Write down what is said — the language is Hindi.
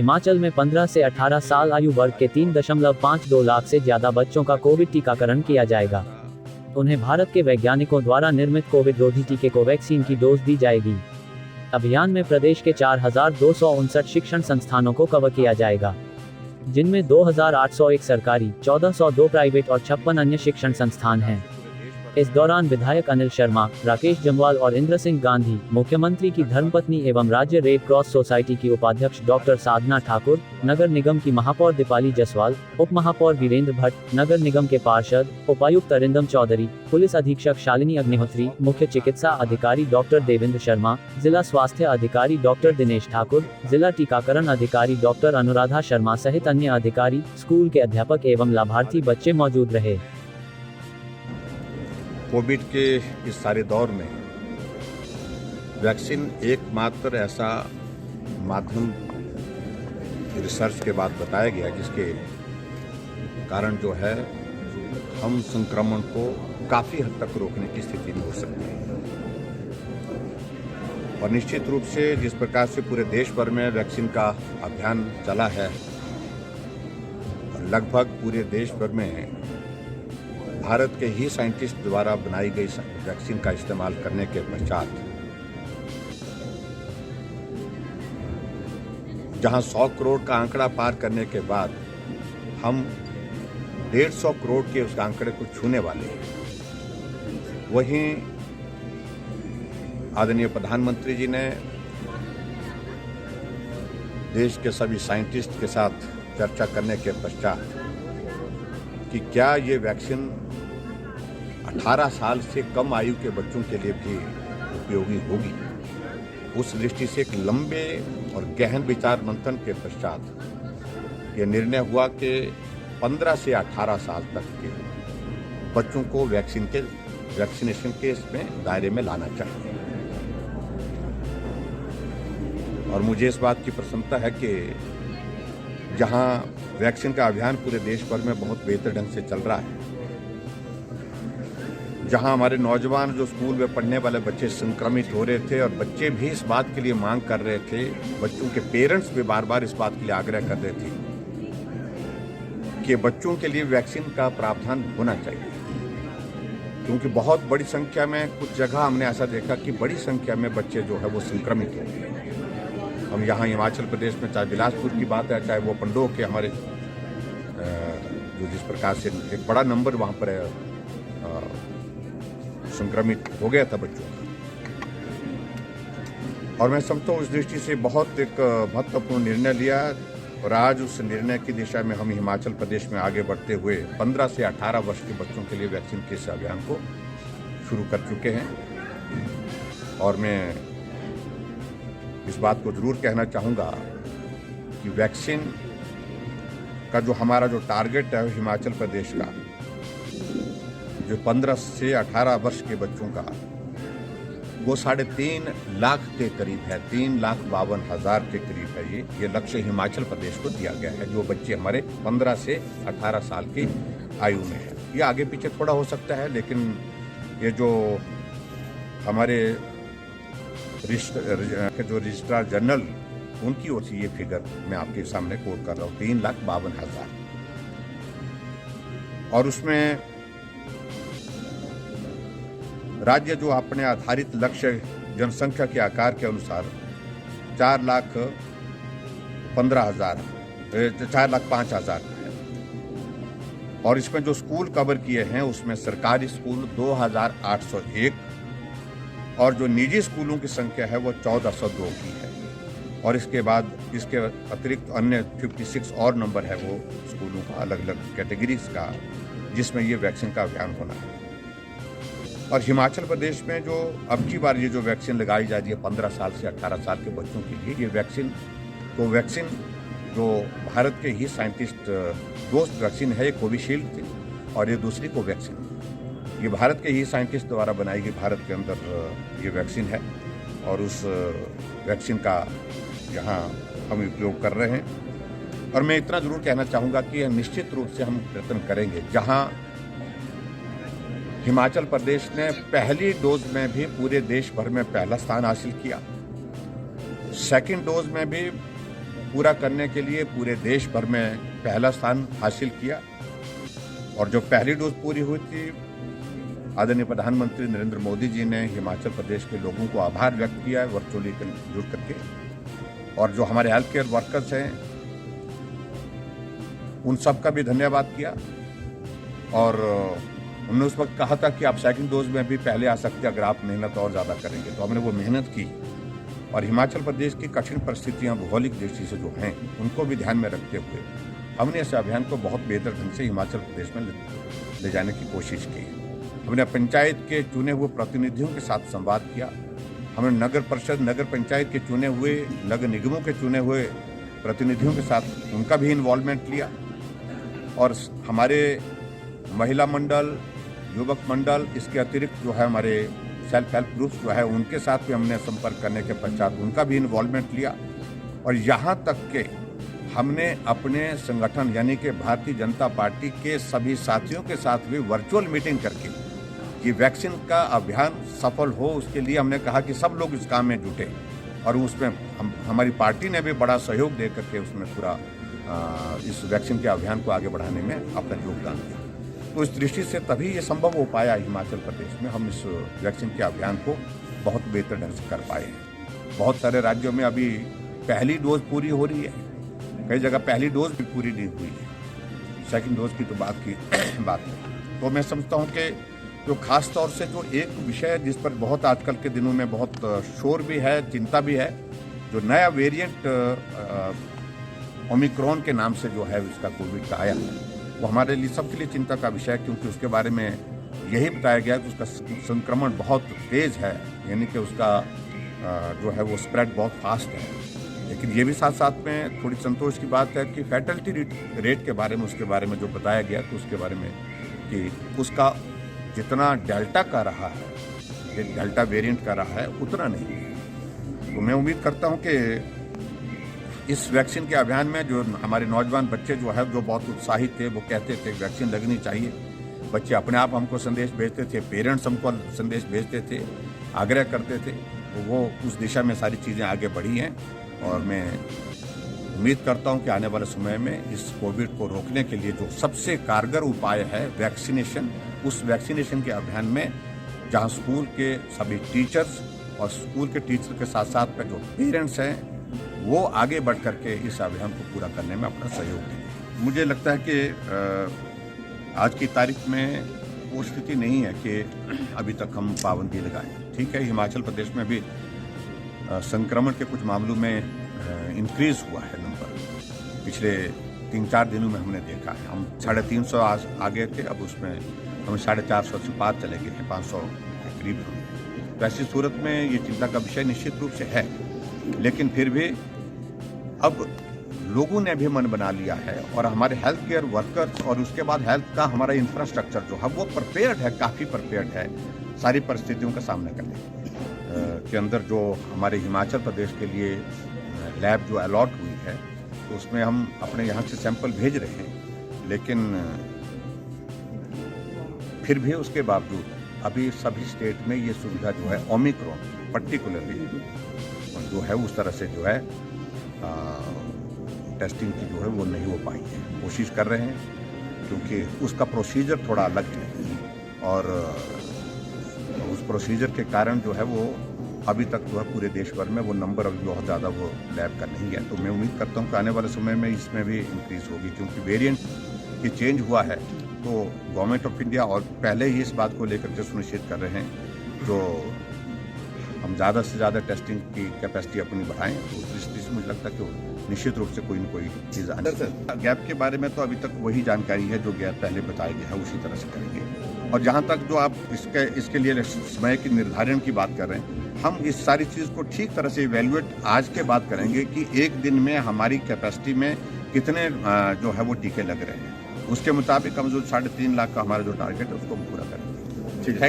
हिमाचल में 15 से 18 साल आयु वर्ग के 3.52 लाख से ज्यादा बच्चों का कोविड टीकाकरण किया जाएगा। उन्हें भारत के वैज्ञानिकों द्वारा निर्मित कोविड रोधी टीके कोवैक्सीन की डोज दी जाएगी। अभियान में प्रदेश के 4,259 शिक्षण संस्थानों को कवर किया जाएगा, जिनमें 2,801 सरकारी, 1,402 प्राइवेट और 56 अन्य शिक्षण संस्थान हैं। इस दौरान विधायक अनिल शर्मा, राकेश जम्वाल और इंद्र सिंह गांधी, मुख्यमंत्री की धर्मपत्नी एवं राज्य रेड क्रॉस सोसाइटी की उपाध्यक्ष डॉक्टर साधना ठाकुर, नगर निगम की महापौर दीपाली जसवाल, उप महापौर वीरेंद्र भट्ट, नगर निगम के पार्षद, उपायुक्त अरिंदम चौधरी, पुलिस अधीक्षक शालिनी अग्निहोत्री, मुख्य चिकित्सा अधिकारी डॉक्टर देवेंद्र शर्मा, जिला स्वास्थ्य अधिकारी डॉक्टर दिनेश ठाकुर, जिला टीकाकरण अधिकारी डॉक्टर अनुराधा शर्मा सहित अन्य अधिकारी, स्कूल के अध्यापक एवं लाभार्थी बच्चे मौजूद रहे। कोविड के इस सारे दौर में वैक्सीन एकमात्र ऐसा माध्यम रिसर्च के बाद बताया गया जिसके कारण जो है हम संक्रमण को काफ़ी हद तक रोकने की स्थिति में हो सकते हैं। और निश्चित रूप से जिस प्रकार से पूरे देश भर में वैक्सीन का अभियान चला है, लगभग पूरे देश भर में भारत के ही साइंटिस्ट द्वारा बनाई गई वैक्सीन का इस्तेमाल करने के पश्चात जहां 100 करोड़ का आंकड़ा पार करने के बाद हम 150 करोड़ के उस आंकड़े को छूने वाले हैं, वहीं आदरणीय प्रधानमंत्री जी ने देश के सभी साइंटिस्ट के साथ चर्चा करने के पश्चात कि क्या ये वैक्सीन 18 साल से कम आयु के बच्चों के लिए भी उपयोगी होगी, उस दृष्टि से एक लंबे और गहन विचार मंथन के पश्चात ये निर्णय हुआ कि 15 से 18 साल तक के बच्चों को वैक्सीनेशन के इसमें दायरे में लाना चाहिए। और मुझे इस बात की प्रसन्नता है कि जहां वैक्सीन का अभियान पूरे देश भर में बहुत बेहतर ढंग से चल रहा है, जहां हमारे नौजवान जो स्कूल में पढ़ने वाले बच्चे संक्रमित हो रहे थे और बच्चे भी इस बात के लिए मांग कर रहे थे, बच्चों के पेरेंट्स भी बार बार इस बात के लिए आग्रह कर रहे थे कि बच्चों के लिए वैक्सीन का प्रावधान होना चाहिए, क्योंकि बहुत बड़ी संख्या में कुछ जगह हमने ऐसा देखा कि बड़ी संख्या में बच्चे जो है वो संक्रमित हो गए। हम यहाँ हिमाचल प्रदेश में चाहे बिलासपुर की बात है, चाहे वो पंडोह के हमारे जो जिस प्रकार से एक बड़ा नंबर वहाँ पर संक्रमित हो गया था बच्चों का, और मैं समझता हूँ उस दृष्टि से बहुत एक महत्वपूर्ण निर्णय लिया। और आज उस निर्णय की दिशा में हम हिमाचल प्रदेश में आगे बढ़ते हुए 15 से 18 वर्ष के बच्चों के लिए वैक्सीन के इस अभियान को शुरू कर चुके हैं। और मैं इस बात को जरूर कहना चाहूँगा कि वैक्सीन का जो हमारा जो टारगेट है हिमाचल प्रदेश का, जो 15 से 18 वर्ष के बच्चों का, वो 3.5 लाख के करीब है, 3,52,000 के करीब है। ये लक्ष्य हिमाचल प्रदेश को दिया गया है, जो बच्चे हमारे 15 से 18 साल की आयु में है। ये आगे पीछे थोड़ा हो सकता है, लेकिन ये जो हमारे जो रजिस्ट्रार जनरल उनकी ओर से ये फिगर मैं आपके सामने कोट कर रहा हूँ, 3,52,000। और उसमें राज्य जो अपने आधारित लक्ष्य जनसंख्या के आकार के अनुसार 4,05,000 है। और इसमें जो स्कूल कवर किए हैं उसमें सरकारी स्कूल 2,801 और जो निजी स्कूलों की संख्या है वो 1,402 की है। और इसके बाद इसके अतिरिक्त अन्य 56 और नंबर है वो स्कूलों का अलग अलग कैटेगरीज का, जिसमें ये वैक्सीन का अभियान होना है। और हिमाचल प्रदेश में जो अब की बार ये जो वैक्सीन लगाई जा रही है 15 साल से 18 साल के बच्चों के लिए, ये वैक्सीन जो भारत के ही साइंटिस्ट दोस्त वैक्सीन है, ये कोविशील्ड थी और ये दूसरी कोवैक्सीन, ये भारत के ही साइंटिस्ट द्वारा बनाई गई भारत के अंदर ये वैक्सीन है। और उस वैक्सीन का यहाँ हम उपयोग कर रहे हैं। और मैं इतना जरूर कहना चाहूँगा कि निश्चित रूप से हम प्रयत्न करेंगे, जहाँ हिमाचल प्रदेश ने पहली डोज में भी पूरे देश भर में पहला स्थान हासिल किया, सेकंड डोज में भी पूरा करने के लिए पूरे देश भर में पहला स्थान हासिल किया। और जो पहली डोज पूरी हुई थी, आदरणीय प्रधानमंत्री नरेंद्र मोदी जी ने हिमाचल प्रदेश के लोगों को आभार व्यक्त किया है वर्चुअली जुड़ करके। और जो हमारे हेल्थ केयर वर्कर्स हैं उन सब का भी धन्यवाद किया। और उन्होंने उस वक्त कहा था कि आप सेकंड डोज में भी पहले आ सकते हैं अगर आप मेहनत और ज़्यादा करेंगे। तो हमने वो मेहनत की और हिमाचल प्रदेश की कठिन परिस्थितियां भौगोलिक दृष्टि से जो हैं उनको भी ध्यान में रखते हुए हमने इस अभियान को बहुत बेहतर ढंग से हिमाचल प्रदेश में ले जाने की कोशिश की। हमने पंचायत के चुने हुए प्रतिनिधियों के साथ संवाद किया। हमने नगर परिषद, नगर पंचायत के चुने हुए, नगर निगमों के चुने हुए प्रतिनिधियों के साथ उनका भी इन्वॉल्वमेंट लिया। और हमारे महिला मंडल, युवक मंडल, इसके अतिरिक्त जो है हमारे सेल्फ हेल्प ग्रुप्स जो है उनके साथ भी हमने संपर्क करने के पश्चात उनका भी इन्वॉल्वमेंट लिया। और यहाँ तक के हमने अपने संगठन यानी कि भारतीय जनता पार्टी के सभी साथियों के साथ भी वर्चुअल मीटिंग करके कि वैक्सीन का अभियान सफल हो उसके लिए हमने कहा कि सब लोग इस काम में जुटे। और उसमें हमारी पार्टी ने भी बड़ा सहयोग दे करके उसमें पूरा इस वैक्सीन के अभियान को आगे बढ़ाने में अपना योगदान दिया। तो इस दृष्टि से तभी ये संभव हो पाया हिमाचल प्रदेश में, हम इस वैक्सीन के अभियान को बहुत बेहतर ढंग से कर पाए हैं। बहुत सारे राज्यों में अभी पहली डोज पूरी हो रही है, कई जगह पहली डोज भी पूरी नहीं हुई है, सेकंड डोज की तो बात नहीं। तो मैं समझता हूँ कि जो खास तौर से जो एक विषय है जिस पर बहुत आजकल के दिनों में बहुत शोर भी है, चिंता भी है, जो नया वेरिएंट ओमिक्रॉन के नाम से जो है उसका कोविड का आया, वो हमारे लिए सबके लिए चिंता का विषय है। क्योंकि उसके बारे में यही बताया गया कि उसका संक्रमण बहुत तेज है, यानी कि उसका जो है वो स्प्रेड बहुत फास्ट है। लेकिन ये भी साथ साथ में थोड़ी संतोष की बात है कि फैटलिटी रेट के बारे में, उसके बारे में जो बताया गया तो उसके बारे में कि उसका जितना डेल्टा का रहा है, ये डेल्टा वेरिएंट का रहा है, उतना नहीं है। तो मैं उम्मीद करता हूँ कि इस वैक्सीन के अभियान में जो हमारे नौजवान बच्चे जो है जो बहुत उत्साहित थे, वो कहते थे वैक्सीन लगनी चाहिए। बच्चे अपने आप हमको संदेश भेजते थे, पेरेंट्स हमको संदेश भेजते थे, आग्रह करते थे। तो वो उस दिशा में सारी चीज़ें आगे बढ़ी हैं। और मैं उम्मीद करता हूं कि आने वाले समय में इस कोविड को रोकने के लिए जो सबसे कारगर उपाय है वैक्सीनेशन, उस वैक्सीनेशन के अभियान में जहां स्कूल के सभी टीचर्स और स्कूल के टीचर के साथ साथ में जो पेरेंट्स हैं वो आगे बढ़ करके इस अभियान को पूरा करने में अपना सहयोग देंगे। मुझे लगता है कि आज की तारीख में वो स्थिति नहीं है कि अभी तक हम पाबंदी लगाएं। ठीक है, हिमाचल प्रदेश में भी संक्रमण के कुछ मामलों में इंक्रीज हुआ है नंबर, पिछले 3-4 दिनों में हमने देखा है। हम 350 आगे थे, अब उसमें हम 450 से पार चले गए हैं, 500 के करीब हम। तो ऐसी सूरत में ये चिंता का विषय निश्चित रूप से है। लेकिन फिर भी अब लोगों ने भी मन बना लिया है और हमारे हेल्थ केयर वर्कर्स और उसके बाद हेल्थ का हमारा इंफ्रास्ट्रक्चर जो है वो प्रिपेयर्ड है, काफ़ी प्रिपेयर्ड है सारी परिस्थितियों का सामना करने के अंदर। जो हमारे हिमाचल प्रदेश के लिए लैब जो अलॉट हुई है तो उसमें हम अपने यहाँ से सैंपल भेज रहे हैं। लेकिन फिर भी उसके बावजूद अभी सभी स्टेट में ये सुविधा जो है ओमिक्रॉन पर्टिकुलरली जो है उस तरह से जो है टेस्टिंग की जो है वो नहीं हो पाई है। कोशिश कर रहे हैं क्योंकि उसका प्रोसीजर थोड़ा अलग है और उस प्रोसीजर के कारण जो है वो अभी तक जो है पूरे देश भर में वो नंबर अभी बहुत ज़्यादा वो लैब का नहीं है। तो मैं उम्मीद करता हूँ कि आने वाले समय में इसमें भी इंक्रीज होगी, क्योंकि वेरिएंट की चेंज हुआ है। तो गवर्नमेंट ऑफ इंडिया और पहले ही इस बात को लेकर के सुनिश्चित कर रहे हैं जो हम ज़्यादा से ज़्यादा टेस्टिंग की कैपेसिटी अपनी बढ़ाएं। तो उस दृष्टि से मुझे लगता है कि निश्चित रूप से कोई न कोई चीज़ आनी चाहिए। गैप के बारे में तो अभी तक वही जानकारी है जो गैप पहले बताया गया है, उसी तरह से करेंगे। और जहाँ तक जो आप इसके लिए समय की निर्धारण की बात कर रहे हैं, हम इस सारी चीज़ को ठीक तरह से इवेल्युएट आज के बाद करेंगे कि एक दिन में हमारी कैपेसिटी में कितने जो है वो टीके लग रहे हैं। उसके मुताबिक हम जो 3.5 लाख का हमारा जो टारगेट है उसको हम पूरा करेंगे। ठीक है।